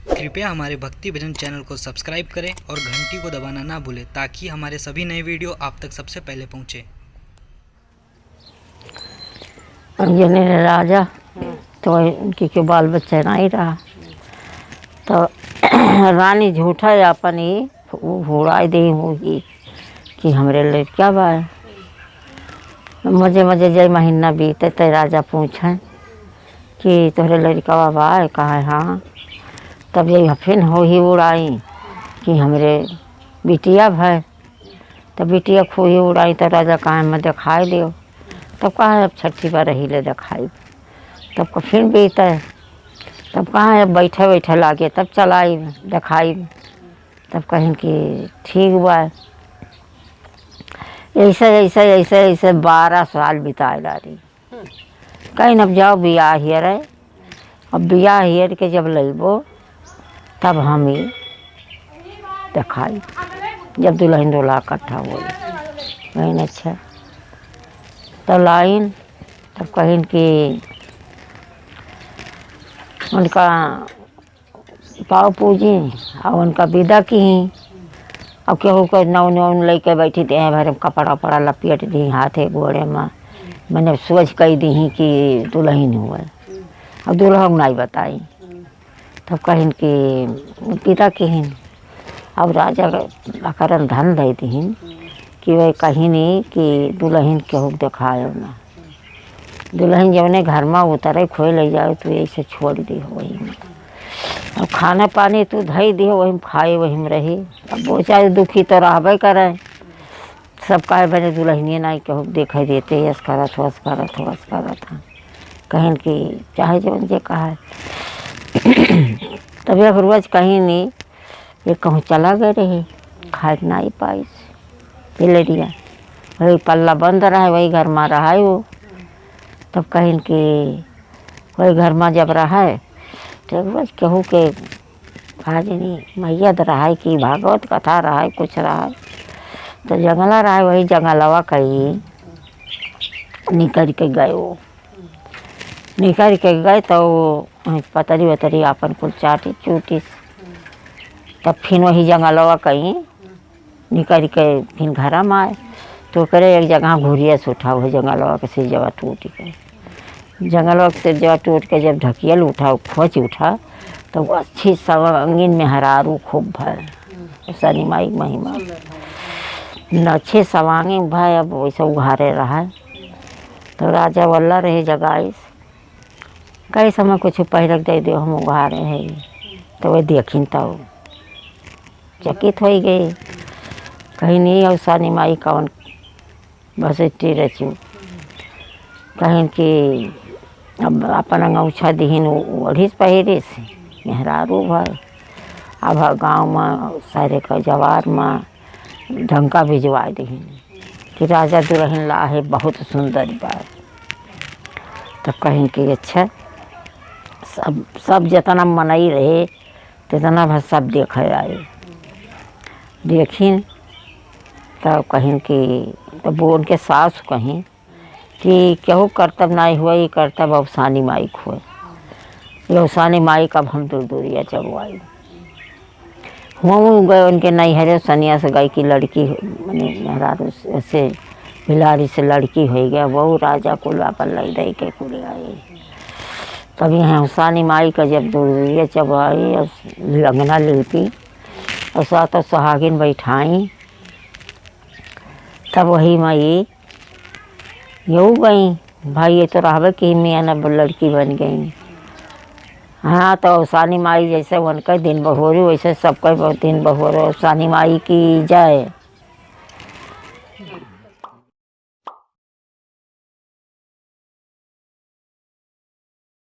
कृपया हमारे भक्ति भजन चैनल को सब्सक्राइब करें और घंटी को दबाना ना भूलें ताकि हमारे सभी नए वीडियो आप तक सबसे पहले पहुंचे। अंजनी राजा तो उनकी के बाल बच्चा नहीं रहा तो रानी झूठा अपन ही उड़ा दी होगी कि हमरे लड़का बा। मजे मजे जय महीना बीते तो राजा पूछे कि तोहरे लड़का बा कहा हाँ। तब यही फिर हो ही उड़ाई कि हमरे बिटिया भाई। तब बिटिया खो ही उड़ाई तो राजा कहा मैं दिखाई दियो। तब कहा अब छठी बार रही ले दिखाई। तब को फिर बीते तब कहा अब बैठे बैठे लागे तब चलाई दिखाई। तब कहें कि ठीक बा। ऐसे ऐसे ऐसे ऐसे 12 साल बिताए रही। कहीं अब जाओ बियाह हियर है। अब बियाह हियर के जब लेबो तब हम ही दिखाई जब दुल्हन दूल्हा इकट्ठा हो वही अच्छा। तो लाइन तब कहीं कि उनका पाव पूजी और उनका विदा की। अब केहू को नौ नौ लेके बैठी थे भर कपड़ा वपड़ा लपेट दी हाथे गोड़े में मैंने सोच कही दी कि दुल्हन हुआ। अब दुल्हा नहीं बताई। तब कहीं कि पिता कहीं अब राजा करन धन दे दीन कि वह कहीं नहीं कि दुल्हन केहू दिखायो ना। दुल्हन जवने घर में उतरे खोए ले जाओ तो ऐसे छोड़ दी हो वही में। अब खाना पानी तू धई दी वही में खाए वही में रही। अब वो चाहे दुखी तो रहबे करे। सब कहे बने दुल्हनिए नहीं केहू देखे देते यस करत वस करत हाँ। कहीं कि चाहे जवन जे कहा। तब एक रोज कहीं नहीं ये कहूँ चला गए रही खाए नहीं पाई पिलरिया वही पल्ला बंद रहा वही घर में रहा वो। तब कहीं कि वही घर में जब रहा तो रोज केहू के आज नहीं मैयद रहा कि भागवत कथा रहा कुछ रहा। तो जंगला रहा वही जंगलवा कहीं निकल के गए वो। निकल के गए तो पतरी वतरी अपन कुल चाटी चूटी। तब फिर वही जंगलवा कहीं निकल के फिर घर में आए तो करे एक जगह घुरिया से उठा वही जंगलवा के सिरजवा टूट गए। जंगलवा के सिरजवा टूट के जब ढकियल उठा खोच उठा तो वो अच्छी सवांगीन में हरारू खूब भय शनि माई महिमा अच्छे सवांगी भाई। अब वैसे उघारे रहा तो राजा वल्ला रहे जगाइस कई समय कुछ पहिरक दे दे हम उघारे है। तो वह देखी तो चकित हो गई कहीं नहीं और शनि माई कौन बस रचू। कहीं कि अब अपन अंगूछा दीन ओढ़िस पहिरिस मेहरारू भाई। अब गाँव में सारे का जवार में ढंका भिजवा दीन कि राजा दुल्हन ला है बहुत सुंदर बात। तब कहीं कि अच्छा सब जितना मनई रहे तितना भर सब देख आए देखिन। तब कहीं कि तब वो उनके सास कहीं कि केहू कर्तव्य नहीं हुआ ये कर्तव्य अब सानी माई खोए ये सानी माई कब हम दूर दूरिया चबुआई हुआ गए उनके नहीं हरे सनिया से गई की लड़की मैंने मेहरारू से बिलारी से लड़की हो गया वो राजा कुल अपन लई दे के कुल आई। तब यहाँ सानी माई का जब दूरिया चबुआई लगना लिपी और साथ सुहागिन बैठाई। तब वही माई यू गई भाई ये तो रहबे कि मियाँ न लड़की बन गई। हाँ तो सानी माई जैसे उनका दिन बहोरी वैसे सबका दिन बहोरो सानी माई की जय।